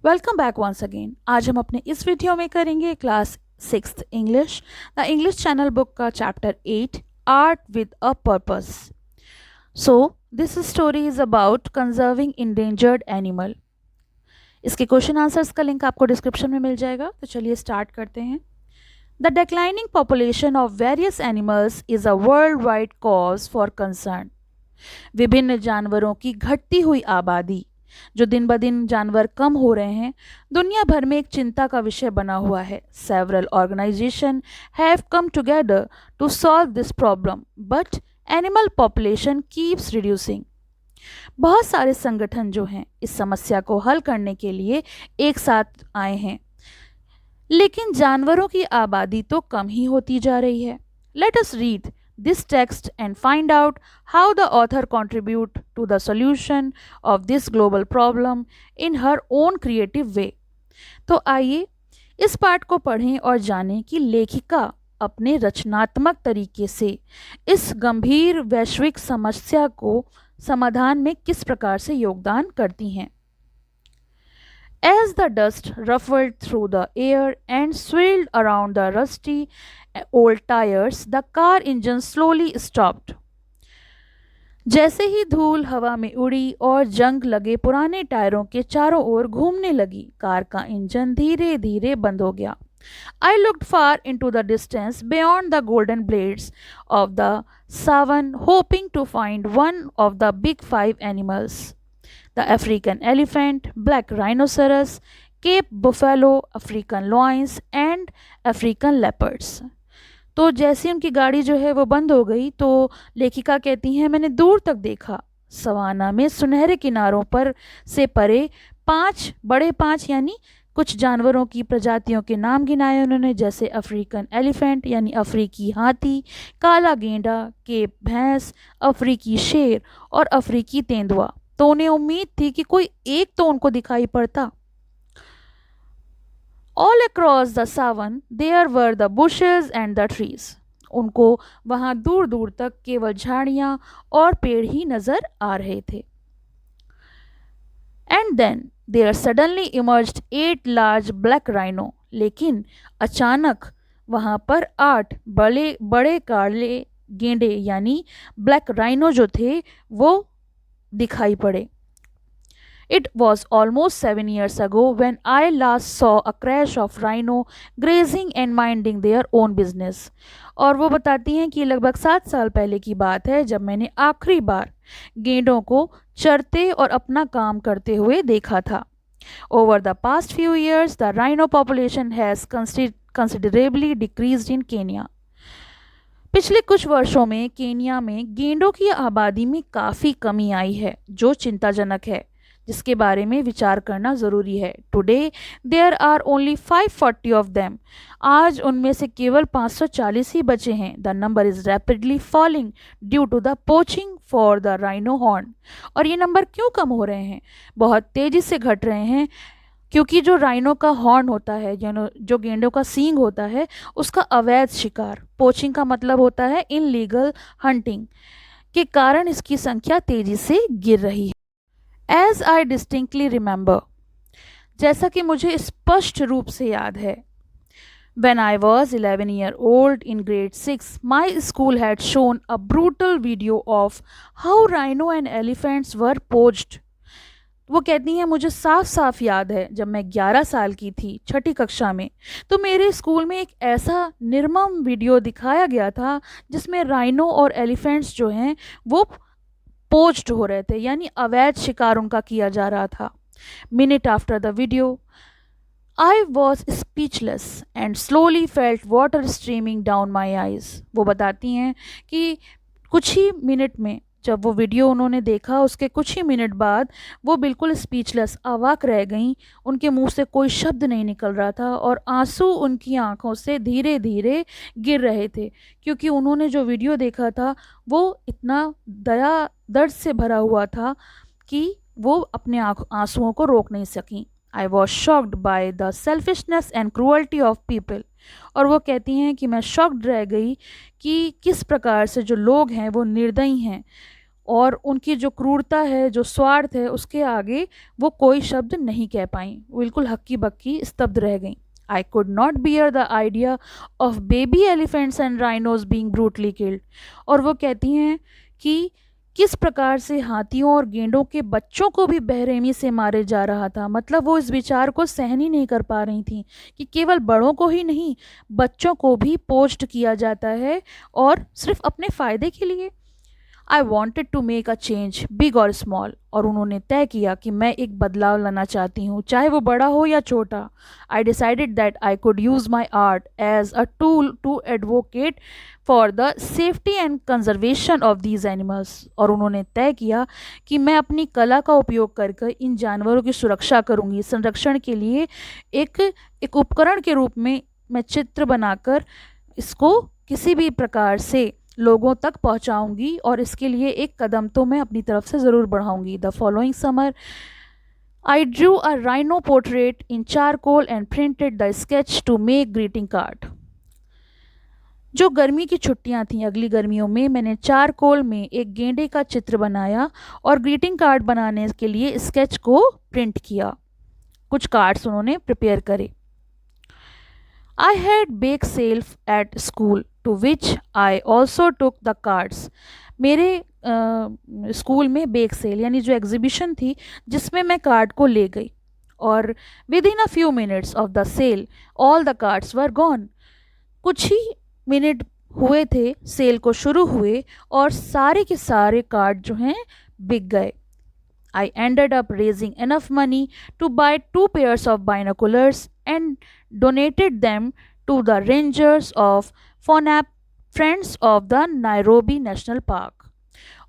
Welcome back once again. आज हम अपने इस वीडियो में करेंगे class 6th English the English Channel book का chapter 8 art with a purpose. So this story is about conserving endangered animal. इसके question answers का लिंक आपको डिस्क्रिप्शन में मिल जाएगा। तो चलिए स्टार्ट करते हैं। The declining population of various animals is a worldwide cause for concern. विभिन्न जानवरों की घटती हुई आबादी, जो दिन ब दिन जानवर कम हो रहे हैं, दुनिया भर में एक चिंता का विषय बना हुआ है। Several organisation have come together to solve this problem but animal population keeps reducing. बहुत सारे संगठन जो हैं इस समस्या को हल करने के लिए एक साथ आए हैं, लेकिन जानवरों की आबादी तो कम ही होती जा रही है। Let us read this text and find out how the author contribute to the solution of this global problem in her own creative way। तो आइए इस पाठ को पढ़ें और जानें कि लेखिका अपने रचनात्मक तरीके से इस गंभीर वैश्विक समस्या को समाधान में किस प्रकार से योगदान करती हैं। As the dust ruffled through the air and swirled around the rusty old tires, the car engine slowly stopped। जैसे ही धूल हवा में उड़ी और जंग लगे पुराने टायरों के चारों ओर घूमने लगी, कार का इंजन धीरे धीरे बंद हो गया। I looked far into the distance beyond the golden blades of the savan, hoping to find one of the big five animals: the African elephant, black rhinoceros, Cape buffalo, African lions and African leopards। तो जैसे उनकी गाड़ी जो है वो बंद हो गई तो लेखिका कहती हैं, मैंने दूर तक देखा, सवाना में सुनहरे किनारों पर से परे पांच यानी कुछ जानवरों की प्रजातियों के नाम गिनाए उन्होंने, जैसे अफ्रीकन एलिफेंट यानी अफ्रीकी हाथी, काला गेंडा, केप भैंस, अफ्रीकी शेर और अफ्रीकी तेंदुआ। तो उन्हें उम्मीद थी कि कोई एक तो उनको दिखाई पड़ता। All across the savan there were the bushes and the trees। उनको वहां दूर दूर तक केवल झाड़ियां और पेड़ ही नजर आ रहे थे। And then there suddenly emerged 8 large black rhino। लेकिन अचानक वहां पर 8 बड़े बड़े काले गेंडे यानी ब्लैक राइनो जो थे वो दिखाई पड़े। It was almost 7 years ago when I last saw a crash of rhino grazing and minding their own business। और वो बताती हैं कि लगभग 7 साल पहले की बात है जब मैंने आखिरी बार गेंडों को चरते और अपना काम करते हुए देखा था। Over the past few years, the rhino population has considerably decreased in Kenya। पिछले कुछ वर्षों में केनिया में गेंडों की आबादी में काफ़ी कमी आई है, जो चिंताजनक है, जिसके बारे में विचार करना ज़रूरी है। Today there are only 540 of them. आज उनमें से केवल 540 ही बचे हैं। The number is rapidly falling due to the poaching for the rhino horn. और ये नंबर क्यों कम हो रहे हैं? बहुत तेज़ी से घट रहे हैं क्योंकि जो राइनो का हॉर्न होता है, जो गेंडों का सींग होता है, उसका अवैध शिकार, पोचिंग का मतलब होता है इनलीगल हंटिंग, के कारण इसकी संख्या तेज़ी से गिर रही है। एज आई डिस्टिंक्टली रिमेंबर, जैसा कि मुझे स्पष्ट रूप से याद है, when I was 11 years old in grade 6, my school had shown a brutal video of how rhino and elephants were poached। वो कहती हैं, मुझे साफ साफ याद है जब मैं 11 साल की थी, छठी कक्षा में, तो मेरे स्कूल में एक ऐसा निर्मम वीडियो दिखाया गया था जिसमें राइनो और एलिफेंट्स जो हैं वो पोच्ड हो रहे थे, यानी अवैध शिकार उनका किया जा रहा था। Minute after the video I was speechless and slowly felt water streaming down my eyes. वो बताती हैं कि कुछ ही मिनट में, जब वो वीडियो उन्होंने देखा उसके कुछ ही मिनट बाद वो बिल्कुल स्पीचलेस, अवाक रह गईं। उनके मुंह से कोई शब्द नहीं निकल रहा था और आंसू उनकी आंखों से धीरे धीरे गिर रहे थे, क्योंकि उन्होंने जो वीडियो देखा था वो इतना दर्द से भरा हुआ था कि वो अपने आंसुओं को रोक नहीं सकीं। I was shocked by the selfishness and cruelty of people. और वो कहती हैं कि मैं शॉक्ड रह गई कि किस प्रकार से जो लोग हैं वो निर्दयी हैं, और उनकी जो क्रूरता है, जो स्वार्थ है, उसके आगे वो कोई शब्द नहीं कह पाईं, बिल्कुल हक्की बक्की स्तब्ध रह गईं। I could not bear the idea of baby elephants and rhinos being brutally killed. और वो कहती हैं कि किस प्रकार से हाथियों और गेंडों के बच्चों को भी बेरहमी से मारे जा रहा था। मतलब वो इस विचार को सहन ही नहीं कर पा रही थी कि केवल बड़ों को ही नहीं, बच्चों को भी पोस्ट किया जाता है और सिर्फ अपने फ़ायदे के लिए। I wanted to make a change big or small, और उन्होंने तय किया कि मैं एक बदलाव लाना चाहती हूँ, चाहे वो बड़ा हो या छोटा। I decided that I could use my art as a tool to advocate for the safety and conservation of these animals, और उन्होंने तय किया कि मैं अपनी कला का उपयोग कर इन जानवरों की सुरक्षा करूँगी, संरक्षण के लिए एक उपकरण के रूप में मैं चित्र बनाकर इसको किसी भी प्रकार से लोगों तक पहुंचाऊंगी, और इसके लिए एक कदम तो मैं अपनी तरफ से ज़रूर बढ़ाऊंगी। The following summer I drew a rhino portrait in charcoal and printed the sketch to make greeting card. जो गर्मी की छुट्टियां थीं, अगली गर्मियों में मैंने चारकोल में एक गेंडे का चित्र बनाया और ग्रीटिंग कार्ड बनाने के लिए स्केच को प्रिंट किया। कुछ कार्ड्स उन्होंने प्रिपेयर करे। I had bake sale at school to which I also took the cards. मेरे स्कूल में बेक सेल यानी जो एग्जीबिशन थी जिसमें मैं कार्ड को ले गई, और within a few minutes of the sale all the cards were gone. कुछ ही मिनट हुए थे सेल को शुरू हुए और सारे के सारे कार्ड जो हैं बिक गए। I ended up raising enough money to buy 2 pairs of binoculars and donated them to the rangers of FONAP, Friends of the Nairobi National Park.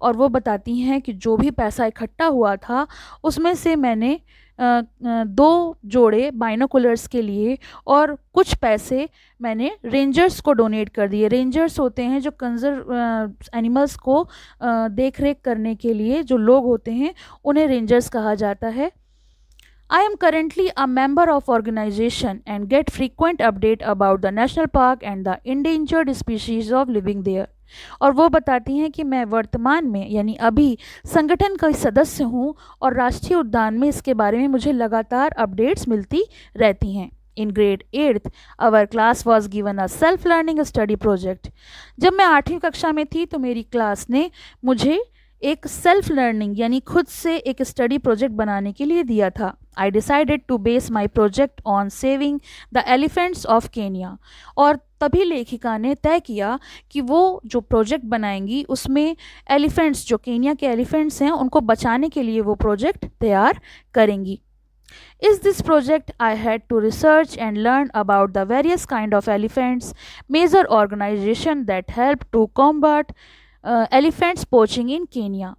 और वो बताती हैं कि जो भी पैसा इकट्ठा हुआ था उसमें से मैंने 2 जोड़े बाइनोकुलर्स के लिए और कुछ पैसे मैंने रेंजर्स को डोनेट कर दिए। रेंजर्स होते हैं जो एनिमल्स को देख रेख करने के लिए जो लोग होते हैं, उन्हें रेंजर्स कहा जाता है। I am currently a member of organization and get frequent update about the national park and the endangered species of living there. और वो बताती हैं कि मैं वर्तमान में यानी अभी संगठन का सदस्य हूँ और राष्ट्रीय उद्यान में इसके बारे में मुझे लगातार अपडेट्स मिलती रहती हैं। In grade 8th our class was given a self learning study project. जब मैं 8वीं कक्षा में थी तो मेरी क्लास ने मुझे एक सेल्फ लर्निंग यानी खुद से एक स्टडी प्रोजेक्ट बनाने के लिए दिया था। I decided to base my project on saving the elephants of Kenya. और तभी लेखिका ने तय किया कि वो जो प्रोजेक्ट बनाएंगी उसमें एलिफेंट्स, जो केनिया के एलिफेंट्स हैं, उनको बचाने के लिए वो प्रोजेक्ट तैयार करेंगी। Is this project I had to research and learn about the various kind of elephants, major organization that help to combat elephants poaching in Kenya.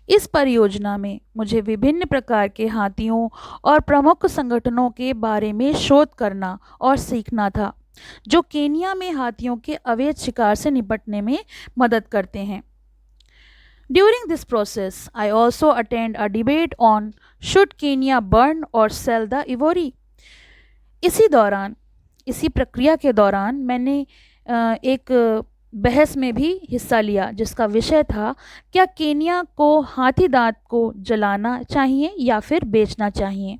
इस परियोजना में मुझे विभिन्न प्रकार के हाथियों और प्रमुख संगठनों के बारे में शोध करना और सीखना था जो केनिया में हाथियों के अवैध शिकार से निपटने में मदद करते हैं। During this process, I also attend a debate on should Kenya burn or sell the ivory. इसी प्रक्रिया के दौरान मैंने एक बहस में भी हिस्सा लिया जिसका विषय था क्या केनिया को हाथी दांत को जलाना चाहिए या फिर बेचना चाहिए।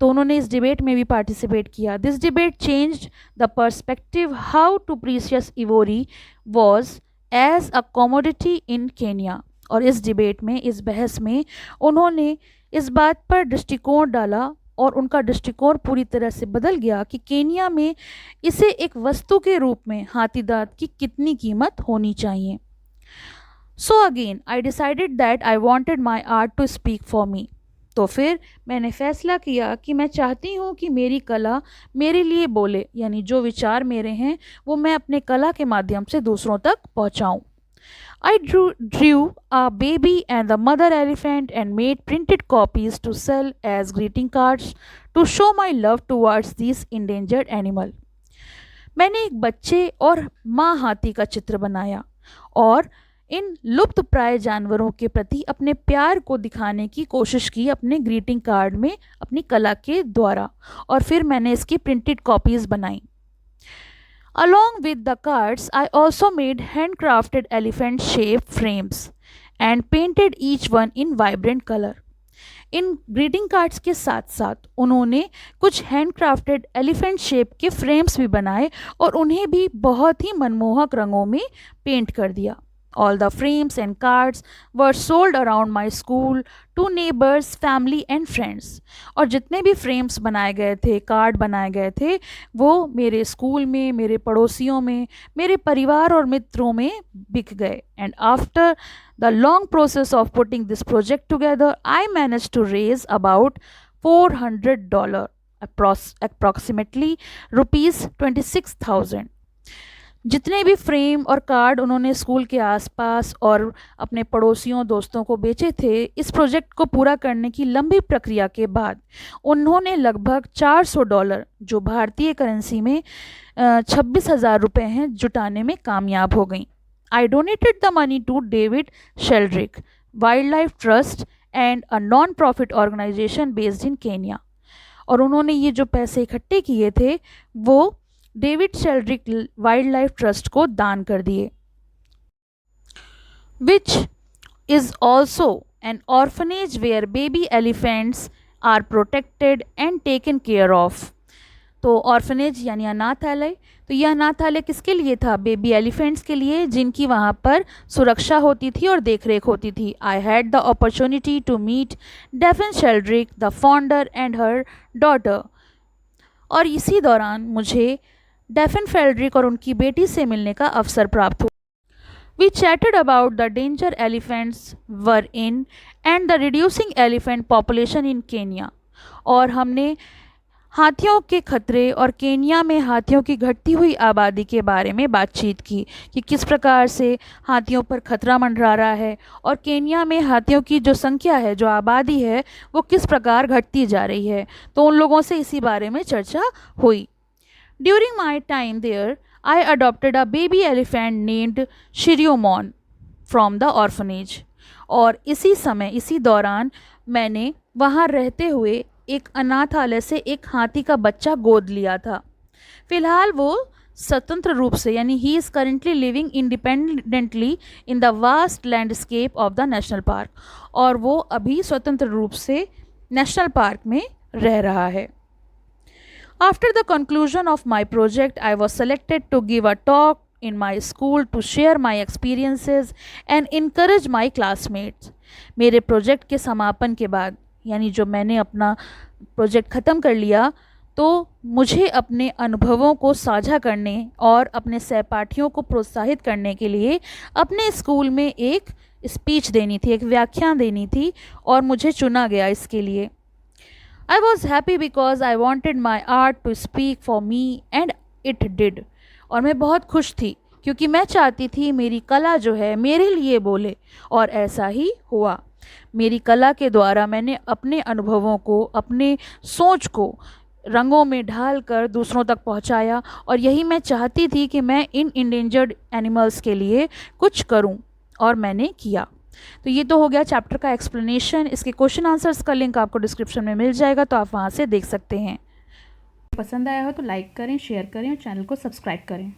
तो उन्होंने इस डिबेट में भी पार्टिसिपेट किया। This debate changed the perspective how to precious ivory was as a commodity in Kenya. और इस डिबेट में, इस बहस में उन्होंने इस बात पर दृष्टिकोण डाला और उनका दृष्टिकोण पूरी तरह से बदल गया कि केनिया में इसे एक वस्तु के रूप में हाथी दांत की कितनी कीमत होनी चाहिए। So again I decided that I wanted my art to speak for me. तो फिर मैंने फैसला किया कि मैं चाहती हूँ कि मेरी कला मेरे लिए बोले, यानी जो विचार मेरे हैं वो मैं अपने कला के माध्यम से दूसरों तक पहुँचाऊँ। I drew a baby and the mother elephant and made printed copies to sell as greeting cards to show my love towards these endangered animal. मैंने एक बच्चे और माँ हाथी का चित्र बनाया और इन लुप्त प्राय जानवरों के प्रति अपने प्यार को दिखाने की कोशिश की अपने ग्रीटिंग कार्ड में अपनी कला के द्वारा, और फिर मैंने इसकी प्रिंटेड कॉपीज़ बनाई। Along with the cards, I also made handcrafted elephant shaped frames and painted each one in vibrant color. In greeting cards के साथ साथ उन्होंने कुछ हैंडक्राफ्टेड एलिफेंट शेप के फ्रेम्स भी बनाए और उन्हें भी बहुत ही मनमोहक रंगों में पेंट कर दिया. All the frames and cards were sold around my school to neighbors, family and friends. और जितने भी फ्रेम्स बनाए गए थे, कार्ड बनाए गए थे, वो मेरे स्कूल में, मेरे पड़ोसियों में, मेरे परिवार और मित्रों में बिक गए. And after the long process of putting this project together, I managed to raise about $400, approximately rupees 26,000. जितने भी फ्रेम और कार्ड उन्होंने स्कूल के आसपास और अपने पड़ोसियों दोस्तों को बेचे थे, इस प्रोजेक्ट को पूरा करने की लंबी प्रक्रिया के बाद उन्होंने लगभग $400, जो भारतीय करेंसी में 26,000 रुपये हैं, जुटाने में कामयाब हो गई. I donated the money to David Sheldrick Wildlife Trust and a non-profit organization based in Kenya. और उन्होंने ये जो पैसे इकट्ठे किए थे वो David Sheldrick wild life trust को दान कर दिए, which is also an orphanage where baby elephants are protected and taken care of. तो ऑर्फनेज यानी अनाथालय, तो यह अनाथालय किसके लिए था? बेबी एलिफेंट्स के लिए, जिनकी वहाँ पर सुरक्षा होती थी और देखरेख होती थी. I had the opportunity to meet Daphne Sheldrick the founder and her daughter. और इसी दौरान मुझे डेफिन शेल्ड्रिक और उनकी बेटी से मिलने का अवसर प्राप्त हुआ. We chatted about the danger elephants were in and the reducing elephant population in Kenya. और हमने हाथियों के खतरे और केन्या में हाथियों की घटती हुई आबादी के बारे में बातचीत की कि किस प्रकार से हाथियों पर खतरा मंडरा रहा है और केन्या में हाथियों की जो संख्या है, जो आबादी है, वो किस प्रकार घटती जा रही है. तो उन लोगों से इसी बारे में चर्चा हुई. During my time there, I adopted a baby elephant named Shiriomon from the orphanage. और इसी समय, इसी दौरान मैंने वहाँ रहते हुए एक अनाथालय से एक हाथी का बच्चा गोद लिया था. फिलहाल वो स्वतंत्र रूप से, यानी he is currently living independently in the vast landscape of the national park. और वो अभी स्वतंत्र रूप से नेशनल पार्क में रह रहा है. After the conclusion of my project, I was selected to give a talk in my school to share my experiences and encourage my classmates. मेरे प्रोजेक्ट के समापन के बाद, यानी जो मैंने अपना प्रोजेक्ट ख़त्म कर लिया, तो मुझे अपने अनुभवों को साझा करने और अपने सहपाठियों को प्रोत्साहित करने के लिए अपने स्कूल में एक स्पीच देनी थी, एक व्याख्यान देनी थी, और मुझे चुना गया इसके लिए. I was happy because I wanted my art to speak for me and it did. और मैं बहुत खुश थी क्योंकि मैं चाहती थी मेरी कला जो है मेरे लिए बोले, और ऐसा ही हुआ. मेरी कला के द्वारा मैंने अपने अनुभवों को, अपने सोच को रंगों में ढाल कर दूसरों तक पहुंचाया, और यही मैं चाहती थी कि मैं इन इंडेंजर्ड एनिमल्स के लिए कुछ करूं, और मैंने किया. तो ये तो हो गया चैप्टर का एक्सप्लेनेशन. इसके क्वेश्चन आंसर्स का लिंक आपको डिस्क्रिप्शन में मिल जाएगा, तो आप वहाँ से देख सकते हैं. पसंद आया हो तो लाइक करें, शेयर करें और चैनल को सब्सक्राइब करें.